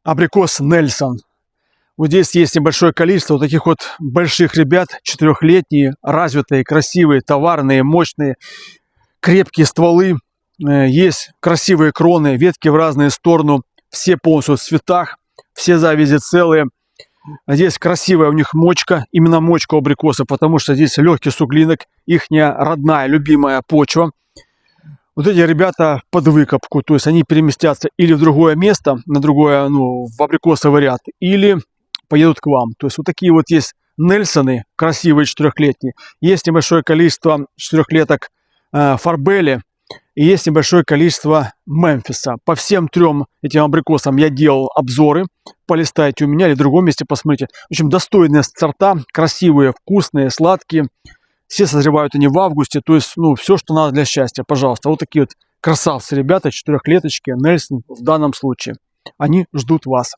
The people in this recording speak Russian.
Абрикос Нельсон. Вот здесь есть небольшое количество вот таких вот больших ребят, 4-летние, развитые, красивые, товарные, мощные, крепкие стволы. Есть красивые кроны, ветки в разные стороны, все полностью в цветах, все завязи целые. Здесь красивая у них мочка, именно мочка у абрикоса, потому что здесь легкий суглинок, ихняя родная, любимая почва. Вот эти ребята под выкопку, то есть они переместятся или в другое место, на другое, в абрикосовый ряд, или поедут к вам. То есть вот такие вот есть Нельсоны, красивые 4-летние. Есть небольшое количество 4-леток Фарбели, и есть небольшое количество Мемфиса. По всем 3 этим абрикосам я делал обзоры. Полистайте у меня или в другом месте посмотрите. В общем, достойные сорта, красивые, вкусные, сладкие. Все созревают они в августе. То есть, все, что надо для счастья. Пожалуйста, вот такие вот красавцы, ребята, 4-леточки, Нельсон в данном случае. Они ждут вас.